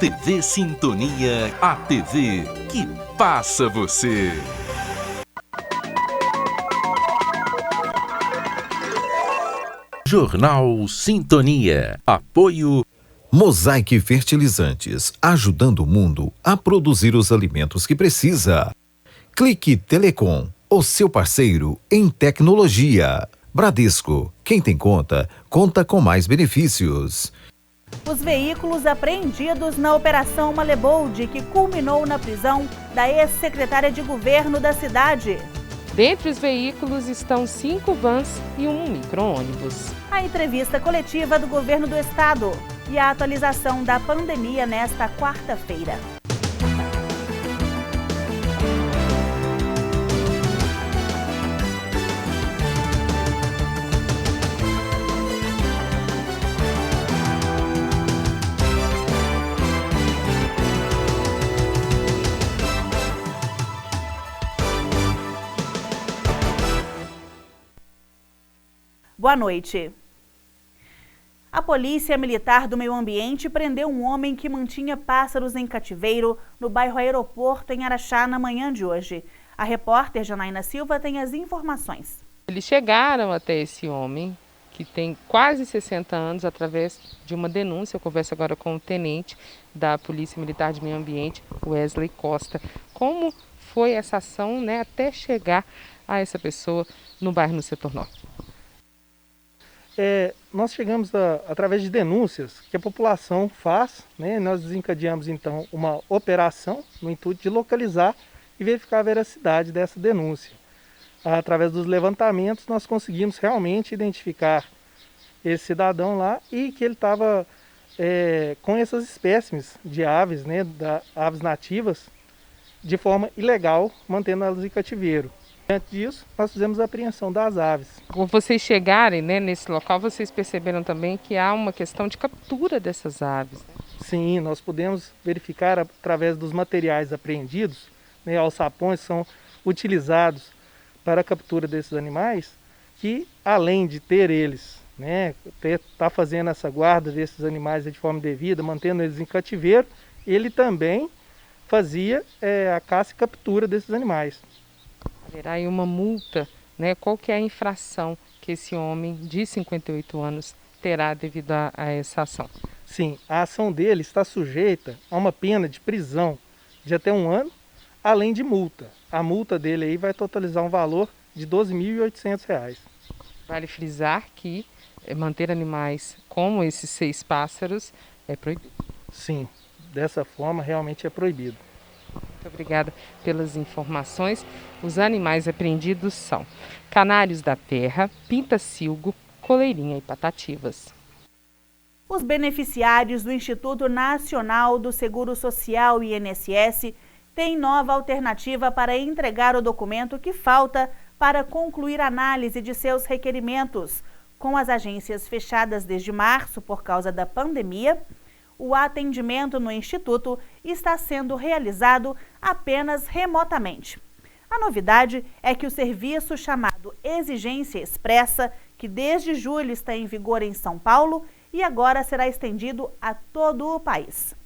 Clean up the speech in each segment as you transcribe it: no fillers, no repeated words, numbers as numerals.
TV Sintonia, a TV que passa você. Jornal Sintonia. Apoio Mosaic Fertilizantes, ajudando o mundo a produzir os alimentos que precisa. Clique Telecom, o seu parceiro em tecnologia. Bradesco, quem tem conta, conta com mais benefícios. Os veículos apreendidos na Operação Malebold, que culminou na prisão da ex-secretária de governo da cidade. Dentre os veículos estão 5 vans e um micro-ônibus. A entrevista coletiva do governo do estado e a atualização da pandemia nesta quarta-feira. Boa noite. A Polícia Militar do Meio Ambiente prendeu um homem que mantinha pássaros em cativeiro no bairro Aeroporto, em Araxá, na manhã de hoje. A repórter Janaína Silva tem as informações. Eles chegaram até esse homem, que tem quase 60 anos, através de uma denúncia. Eu converso agora com o tenente da Polícia Militar do Meio Ambiente, Wesley Costa. Como foi essa ação, até chegar a essa pessoa no bairro no setor norte? Nós chegamos através de denúncias que a população faz, nós desencadeamos então uma operação no intuito de localizar e verificar a veracidade dessa denúncia. Através dos levantamentos nós conseguimos realmente identificar esse cidadão lá e que ele estava com essas espécimes de aves, aves nativas, de forma ilegal, mantendo elas em cativeiro. Antes disso, nós fizemos a apreensão das aves. Quando vocês chegarem nesse local, vocês perceberam também que há uma questão de captura dessas aves. Sim, nós podemos verificar através dos materiais apreendidos, alçapões são utilizados para a captura desses animais, que além de ter eles, tá fazendo essa guarda desses animais de forma devida, mantendo eles em cativeiro, ele também fazia a caça e captura desses animais. Haverá aí uma multa, Qual que é a infração que esse homem de 58 anos terá devido a essa ação? Sim, a ação dele está sujeita a uma pena de prisão de até 1 ano, além de multa. A multa dele aí vai totalizar um valor de R$ 12.800. Vale frisar que manter animais como esses 6 pássaros é proibido. Sim, dessa forma realmente é proibido. Muito obrigada pelas informações. Os animais apreendidos são canários da terra, pinta-silgo, coleirinha e patativas. Os beneficiários do Instituto Nacional do Seguro Social, INSS, têm nova alternativa para entregar o documento que falta para concluir a análise de seus requerimentos. Com as agências fechadas desde março por causa da pandemia, o atendimento no Instituto está sendo realizado apenas remotamente. A novidade é que o serviço chamado Exigência Expressa, que desde julho está em vigor em São Paulo e agora será estendido a todo o país.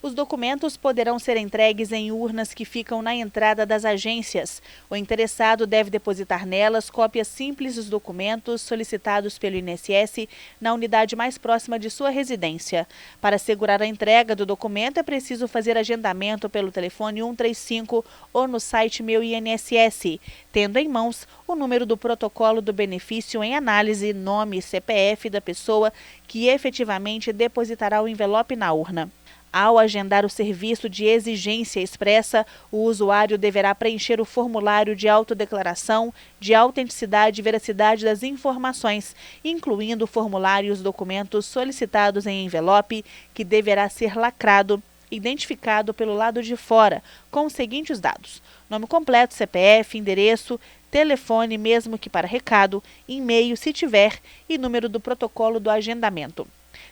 Os documentos poderão ser entregues em urnas que ficam na entrada das agências. O interessado deve depositar nelas cópias simples dos documentos solicitados pelo INSS na unidade mais próxima de sua residência. Para assegurar a entrega do documento, é preciso fazer agendamento pelo telefone 135 ou no site Meu INSS, tendo em mãos o número do protocolo do benefício em análise, nome e CPF da pessoa que efetivamente depositará o envelope na urna. Ao agendar o serviço de exigência expressa, o usuário deverá preencher o formulário de autodeclaração de autenticidade e veracidade das informações, incluindo o formulário e os documentos solicitados em envelope, que deverá ser lacrado, identificado pelo lado de fora, com os seguintes dados: nome completo, CPF, endereço, telefone, mesmo que para recado, e-mail, se tiver, e número do protocolo do agendamento.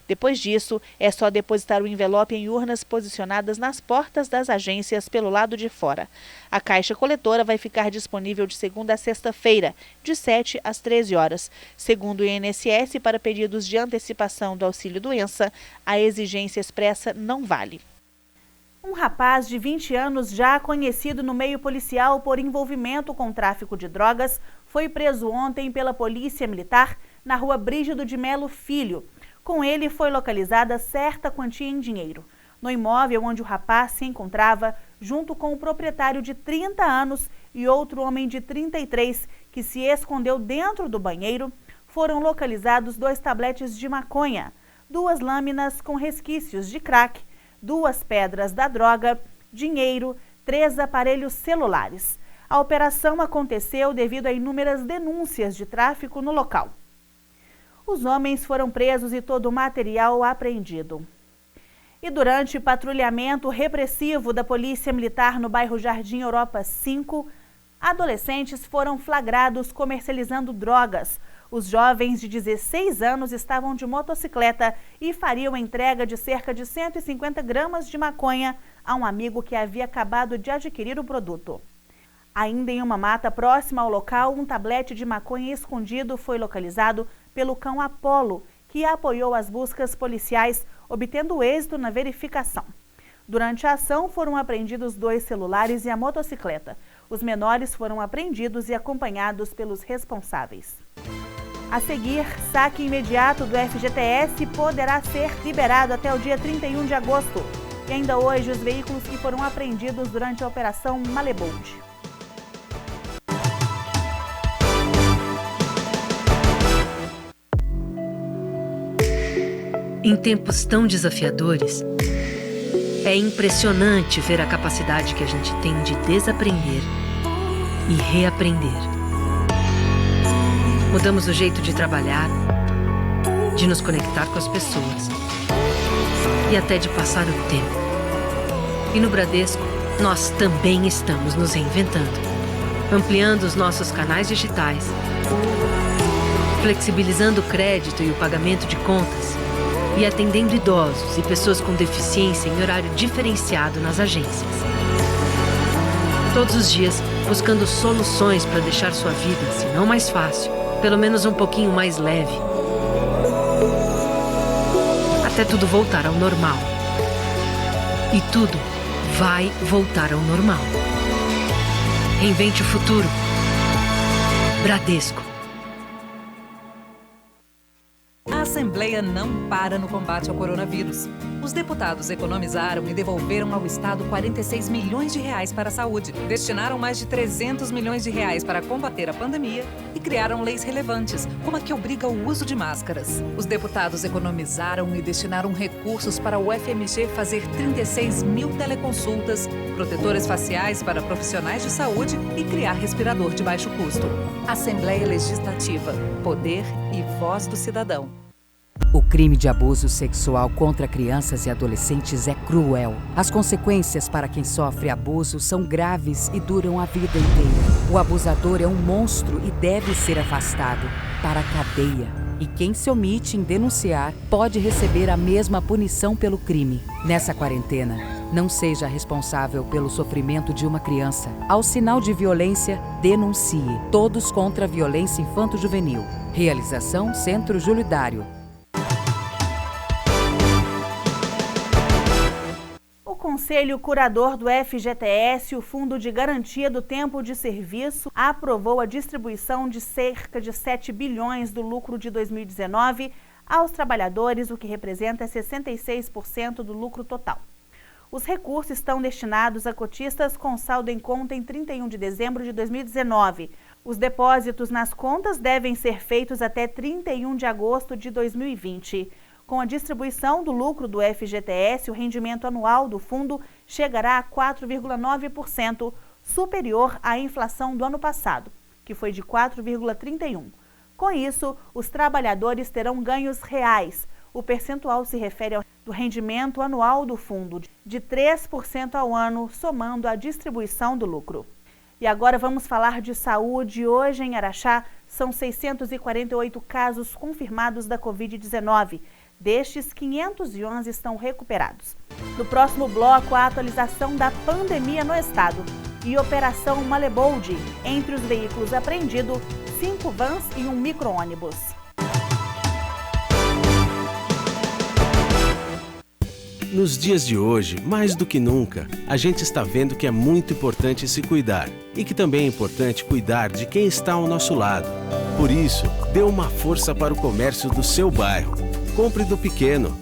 Depois disso, é só depositar o envelope em urnas posicionadas nas portas das agências pelo lado de fora. A caixa coletora vai ficar disponível de segunda a sexta-feira, de 7 às 13 horas. Segundo o INSS, para pedidos de antecipação do auxílio-doença, a exigência expressa não vale. Um rapaz de 20 anos, já conhecido no meio policial por envolvimento com tráfico de drogas, foi preso ontem pela Polícia Militar na rua Brígido de Melo Filho. Com ele foi localizada certa quantia em dinheiro. No imóvel onde o rapaz se encontrava, junto com o proprietário de 30 anos e outro homem de 33, que se escondeu dentro do banheiro, foram localizados 2 tabletes de maconha, 2 lâminas com resquícios de crack, 2 pedras da droga, dinheiro, 3 aparelhos celulares. A operação aconteceu devido a inúmeras denúncias de tráfico no local. Os homens foram presos e todo o material apreendido. E durante patrulhamento repressivo da Polícia Militar no bairro Jardim Europa 5, adolescentes foram flagrados comercializando drogas. Os jovens de 16 anos estavam de motocicleta e fariam entrega de cerca de 150 gramas de maconha a um amigo que havia acabado de adquirir o produto. Ainda em uma mata próxima ao local, um tablete de maconha escondido foi localizado pelo cão Apolo, que apoiou as buscas policiais, obtendo êxito na verificação. Durante a ação, foram apreendidos 2 celulares e a motocicleta. Os menores foram apreendidos e acompanhados pelos responsáveis. A seguir, saque imediato do FGTS poderá ser liberado até o dia 31 de agosto. E ainda hoje, os veículos que foram apreendidos durante a Operação Malebold. Em tempos tão desafiadores, é impressionante ver a capacidade que a gente tem de desaprender e reaprender. Mudamos o jeito de trabalhar, de nos conectar com as pessoas e até de passar o tempo. E no Bradesco, nós também estamos nos reinventando, ampliando os nossos canais digitais, flexibilizando o crédito e o pagamento de contas e atendendo idosos e pessoas com deficiência em horário diferenciado nas agências. Todos os dias, buscando soluções para deixar sua vida, se não mais fácil, pelo menos um pouquinho mais leve. Até tudo voltar ao normal. E tudo vai voltar ao normal. Reinvente o futuro. Bradesco. A Assembleia não para no combate ao coronavírus. Os deputados economizaram e devolveram ao Estado 46 milhões de reais para a saúde, destinaram mais de 300 milhões de reais para combater a pandemia e criaram leis relevantes, como a que obriga o uso de máscaras. Os deputados economizaram e destinaram recursos para o FMG fazer 36 mil teleconsultas, protetores faciais para profissionais de saúde e criar respirador de baixo custo. Assembleia Legislativa, poder e voz do cidadão. O crime de abuso sexual contra crianças e adolescentes é cruel. As consequências para quem sofre abuso são graves e duram a vida inteira. O abusador é um monstro e deve ser afastado para a cadeia. E quem se omite em denunciar pode receber a mesma punição pelo crime. Nessa quarentena, não seja responsável pelo sofrimento de uma criança. Ao sinal de violência, denuncie. Todos contra a violência infanto-juvenil. Realização Centro Júlio Dário. O Conselho Curador do FGTS, o Fundo de Garantia do Tempo de Serviço, aprovou a distribuição de cerca de 7 bilhões do lucro de 2019 aos trabalhadores, o que representa 66% do lucro total. Os recursos estão destinados a cotistas com saldo em conta em 31 de dezembro de 2019. Os depósitos nas contas devem ser feitos até 31 de agosto de 2020. Com a distribuição do lucro do FGTS, o rendimento anual do fundo chegará a 4,9%, superior à inflação do ano passado, que foi de 4,31%. Com isso, os trabalhadores terão ganhos reais. O percentual se refere ao rendimento anual do fundo, de 3% ao ano, somando a distribuição do lucro. E agora vamos falar de saúde. Hoje em Araxá são 648 casos confirmados da Covid-19. Destes, 511 estão recuperados. No próximo bloco, a atualização da pandemia no estado e Operação Malebold. Entre os veículos apreendidos, 5 vans e um micro-ônibus. Nos dias de hoje, mais do que nunca, a gente está vendo que é muito importante se cuidar e que também é importante cuidar de quem está ao nosso lado. Por isso, dê uma força para o comércio do seu bairro. Compre do pequeno.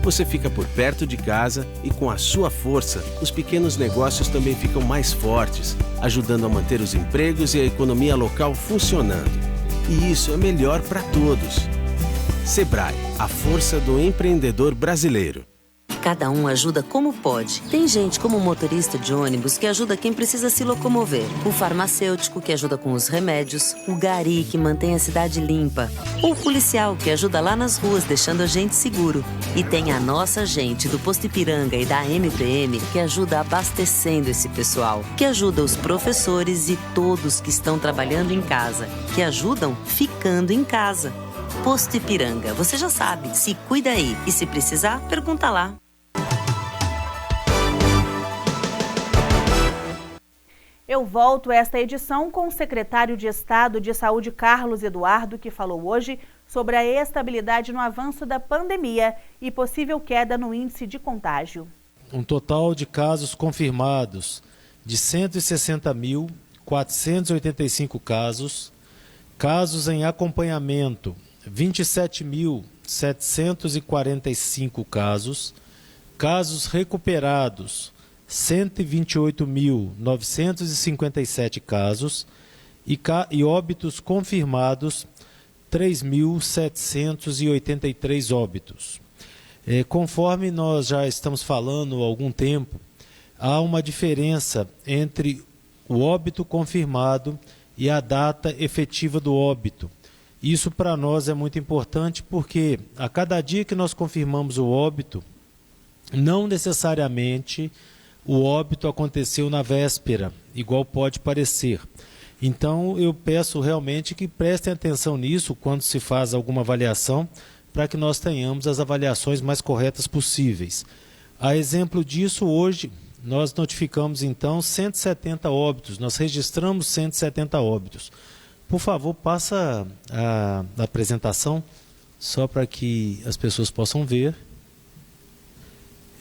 Você fica por perto de casa e com a sua força, os pequenos negócios também ficam mais fortes, ajudando a manter os empregos e a economia local funcionando. E isso é melhor para todos. Sebrae, a força do empreendedor brasileiro. Cada um ajuda como pode. Tem gente como o motorista de ônibus que ajuda quem precisa se locomover. O farmacêutico que ajuda com os remédios. O gari que mantém a cidade limpa. O policial que ajuda lá nas ruas deixando a gente seguro. E tem a nossa gente do Posto Ipiranga e da MPM que ajuda abastecendo esse pessoal. Que ajuda os professores e todos que estão trabalhando em casa. Que ajudam ficando em casa. Posto Ipiranga, você já sabe, se cuida aí. E se precisar, pergunta lá. Eu volto esta edição com o secretário de Estado de Saúde, Carlos Eduardo, que falou hoje sobre a estabilidade no avanço da pandemia e possível queda no índice de contágio. Um total de casos confirmados de 160.485 casos, casos em acompanhamento 27.745 casos, casos recuperados 128.957 casos e óbitos confirmados 3.783 óbitos. Conforme nós já estamos falando há algum tempo, há uma diferença entre o óbito confirmado e a data efetiva do óbito. Isso para nós é muito importante porque a cada dia que nós confirmamos o óbito, não necessariamente o óbito aconteceu na véspera, igual pode parecer. Então eu peço realmente que prestem atenção nisso quando se faz alguma avaliação, para que nós tenhamos as avaliações mais corretas possíveis. A exemplo disso, hoje nós notificamos então 170 óbitos, nós registramos 170 óbitos. Por favor, passa a apresentação, só para que as pessoas possam ver.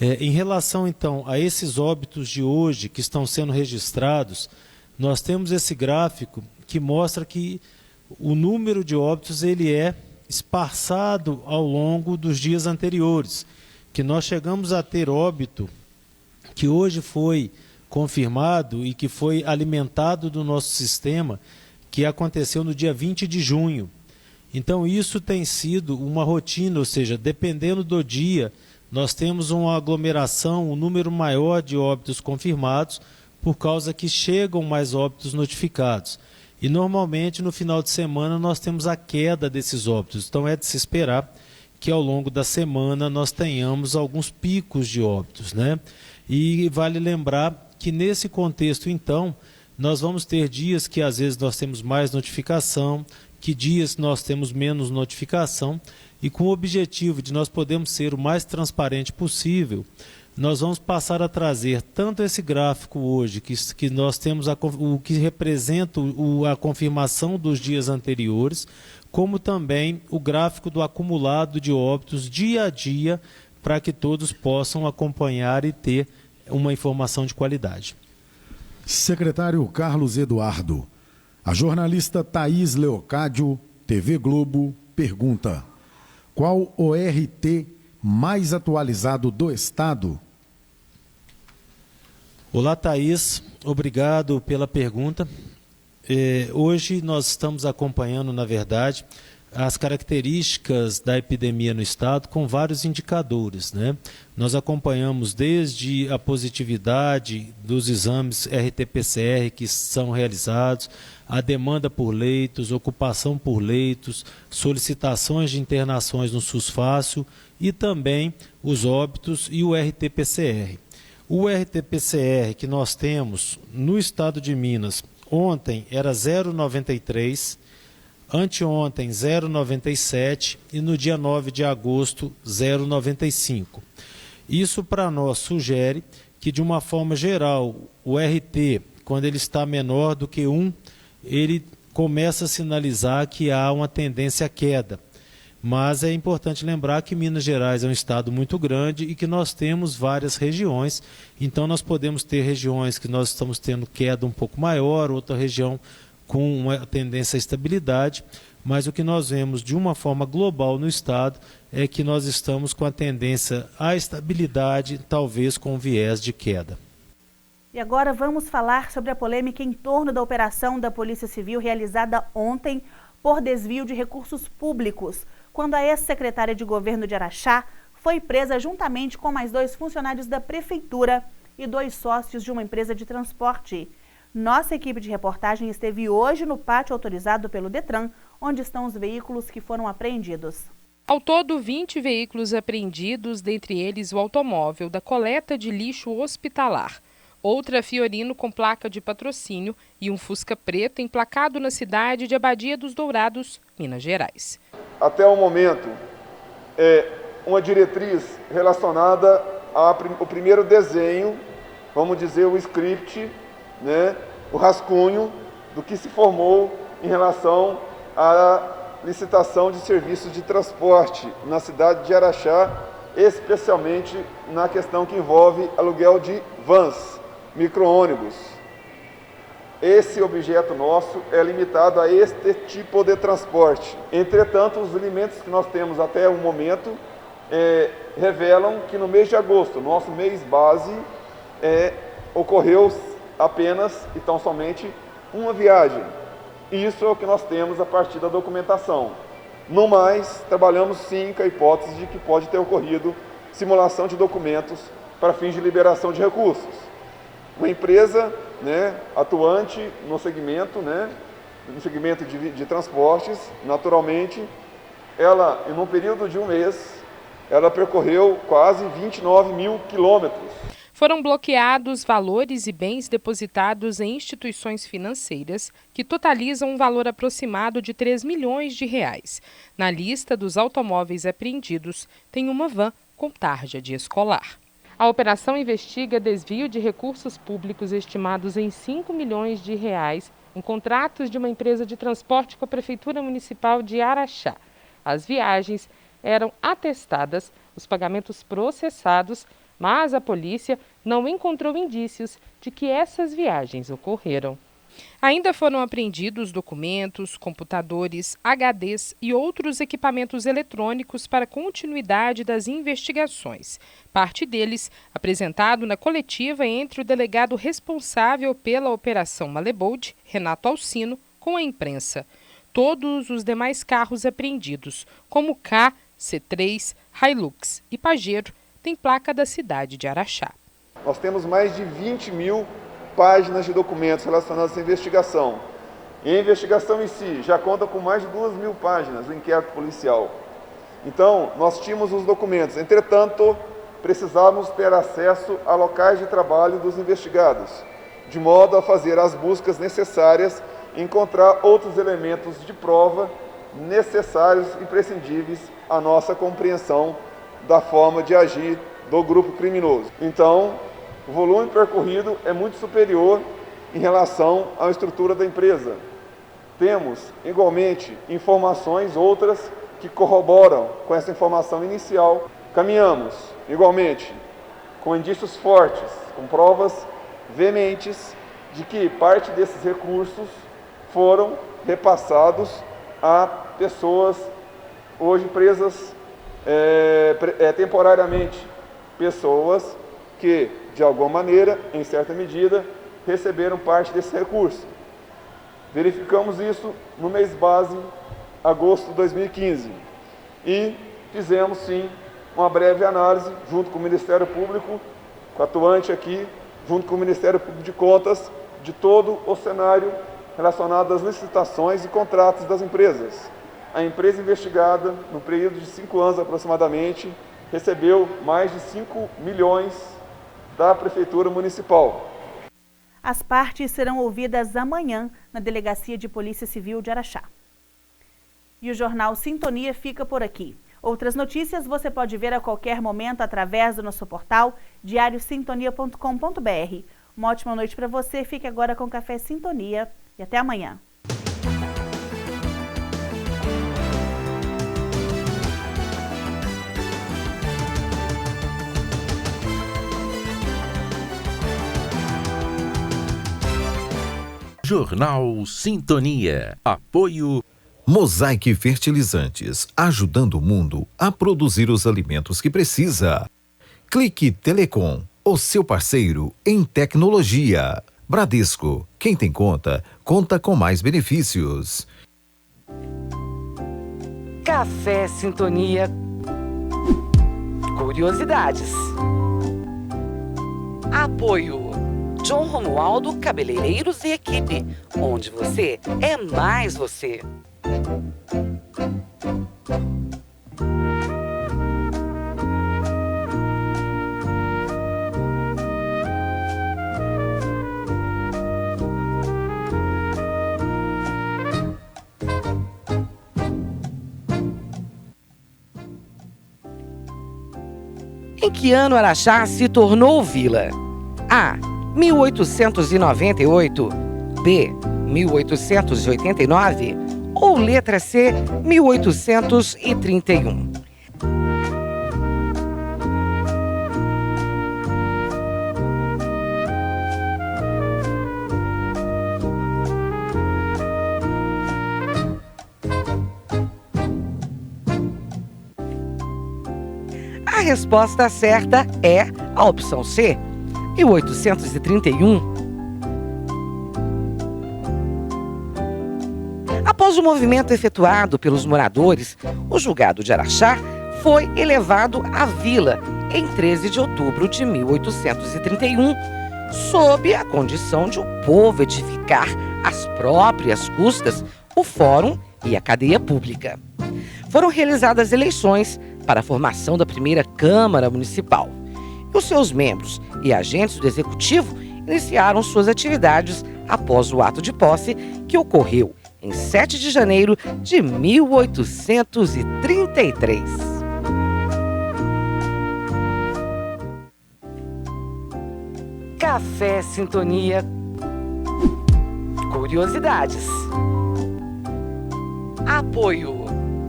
Em relação, então, a esses óbitos de hoje que estão sendo registrados, nós temos esse gráfico que mostra que o número de óbitos ele é esparçado ao longo dos dias anteriores, que nós chegamos a ter óbito que hoje foi confirmado e que foi alimentado do nosso sistema, que aconteceu no dia 20 de junho. Então isso tem sido uma rotina, ou seja, dependendo do dia, nós temos uma aglomeração, um número maior de óbitos confirmados, por causa que chegam mais óbitos notificados. E normalmente no final de semana nós temos a queda desses óbitos. Então é de se esperar que ao longo da semana nós tenhamos alguns picos de óbitos, né? E vale lembrar que nesse contexto então, nós vamos ter dias que às vezes nós temos mais notificação, que dias nós temos menos notificação, e com o objetivo de nós podermos ser o mais transparente possível, nós vamos passar a trazer tanto esse gráfico hoje, que nós temos o que representa a confirmação dos dias anteriores, como também o gráfico do acumulado de óbitos dia a dia, para que todos possam acompanhar e ter uma informação de qualidade. Secretário Carlos Eduardo, a jornalista Thaís Leocádio, TV Globo, pergunta: qual o ORT mais atualizado do Estado? Olá, Thaís, obrigado pela pergunta. Hoje nós estamos acompanhando, na verdade, as características da epidemia no Estado com vários indicadores, né? Nós acompanhamos desde a positividade dos exames RT-PCR que são realizados, a demanda por leitos, ocupação por leitos, solicitações de internações no SUS Fácil e também os óbitos e o RT-PCR. O RT-PCR que nós temos no estado de Minas, ontem era 0,93, anteontem 0,97 e no dia 9 de agosto 0,95. Isso para nós sugere que de uma forma geral o RT, quando ele está menor do que 1, ele começa a sinalizar que há uma tendência à queda. Mas é importante lembrar que Minas Gerais é um estado muito grande e que nós temos várias regiões. Então nós podemos ter regiões que nós estamos tendo queda um pouco maior, outra região com uma tendência à estabilidade. Mas o que nós vemos de uma forma global no estado é que nós estamos com a tendência à estabilidade, talvez com viés de queda. E agora vamos falar sobre a polêmica em torno da operação da Polícia Civil realizada ontem por desvio de recursos públicos, quando a ex-secretária de governo de Araxá foi presa juntamente com mais 2 funcionários da prefeitura e 2 sócios de uma empresa de transporte. Nossa equipe de reportagem esteve hoje no pátio autorizado pelo Detran, onde estão os veículos que foram apreendidos. Ao todo, 20 veículos apreendidos, dentre eles o automóvel da coleta de lixo hospitalar, outra Fiorino com placa de patrocínio e um Fusca preto emplacado na cidade de Abadia dos Dourados, Minas Gerais. Até o momento, uma diretriz relacionada ao primeiro desenho, vamos dizer o script, né, o rascunho do que se formou em relação à licitação de serviços de transporte na cidade de Araxá, especialmente na questão que envolve aluguel de vans, micro-ônibus. Esse objeto nosso é limitado a este tipo de transporte. Entretanto, os elementos que nós temos até o momento revelam que no mês de agosto, nosso mês base, ocorreu apenas e tão somente uma viagem. Isso é o que nós temos a partir da documentação. No mais, trabalhamos sim com a hipótese de que pode ter ocorrido simulação de documentos para fins de liberação de recursos. Uma empresa, atuante no segmento, de transportes, naturalmente, ela, em um período de um mês, ela percorreu quase 29 mil quilômetros. Foram bloqueados valores e bens depositados em instituições financeiras que totalizam um valor aproximado de 3 milhões de reais. Na lista dos automóveis apreendidos tem uma van com tarja de escolar. A operação investiga desvio de recursos públicos estimados em 5 milhões de reais em contratos de uma empresa de transporte com a Prefeitura Municipal de Araxá. As viagens eram atestadas, os pagamentos processados, mas a polícia não encontrou indícios de que essas viagens ocorreram. Ainda foram apreendidos documentos, computadores, HDs e outros equipamentos eletrônicos para continuidade das investigações. Parte deles apresentado na coletiva entre o delegado responsável pela Operação Malebold, Renato Alcino, com a imprensa. Todos os demais carros apreendidos, como K, C3, Hilux e Pajero, tem placa da cidade de Araxá. Nós temos mais de 20 mil páginas de documentos relacionados a essa investigação. E a investigação em si já conta com mais de 2 mil páginas do inquérito policial. Então, nós tínhamos os documentos. Entretanto, precisávamos ter acesso a locais de trabalho dos investigados, de modo a fazer as buscas necessárias e encontrar outros elementos de prova necessários e imprescindíveis à nossa compreensão da forma de agir do grupo criminoso. Então, o volume percorrido é muito superior em relação à estrutura da empresa. Temos, igualmente, informações outras que corroboram com essa informação inicial. Caminhamos, igualmente, com indícios fortes, com provas veementes de que parte desses recursos foram repassados a pessoas hoje presas temporariamente, pessoas que, de alguma maneira, em certa medida, receberam parte desse recurso. Verificamos isso no mês base, agosto de 2015, e fizemos, sim, uma breve análise, junto com o Ministério Público, com o atuante aqui, junto com o Ministério Público de Contas, de todo o cenário relacionado às licitações e contratos das empresas. A empresa investigada, no período de 5 anos aproximadamente, recebeu mais de 5 milhões da Prefeitura Municipal. As partes serão ouvidas amanhã na Delegacia de Polícia Civil de Araxá. E o Jornal Sintonia fica por aqui. Outras notícias você pode ver a qualquer momento através do nosso portal diariosintonia.com.br. Uma ótima noite para você, fique agora com Café Sintonia e até amanhã. Jornal Sintonia. Apoio Mosaic Fertilizantes, ajudando o mundo a produzir os alimentos que precisa. Clique Telecom, o seu parceiro em tecnologia. Bradesco, quem tem conta, conta com mais benefícios. Café Sintonia. Curiosidades. Apoio John Romualdo Cabeleireiros e Equipe, onde você é mais você. Em que ano Araxá se tornou vila? A. 1898, B. 1889 ou letra C. 1831? A resposta certa é a opção C, 1831. Após o movimento efetuado pelos moradores, o julgado de Araxá foi elevado à vila em 13 de outubro de 1831, sob a condição de o povo edificar às próprias custas o fórum e a cadeia pública. Foram realizadas eleições para a formação da primeira Câmara Municipal. E os seus membros e agentes do Executivo iniciaram suas atividades após o ato de posse, que ocorreu em 7 de janeiro de 1833. Café Sintonia. Curiosidades. Apoio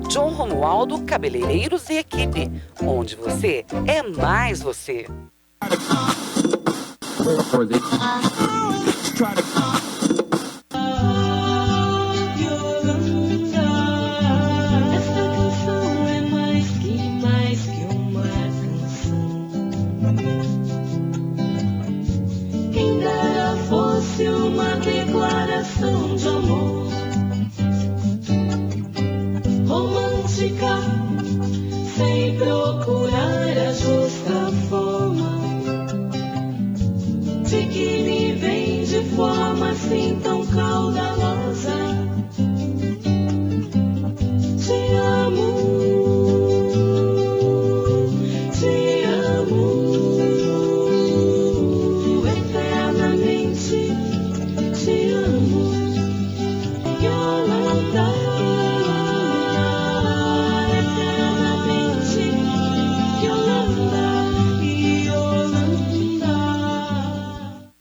John Romualdo Cabeleireiros e Equipe, onde você é mais você. Quem dera fosse uma declaração de amor romântica, sem procurar a justa forma, de que me vem de forma assim tão caudalosa.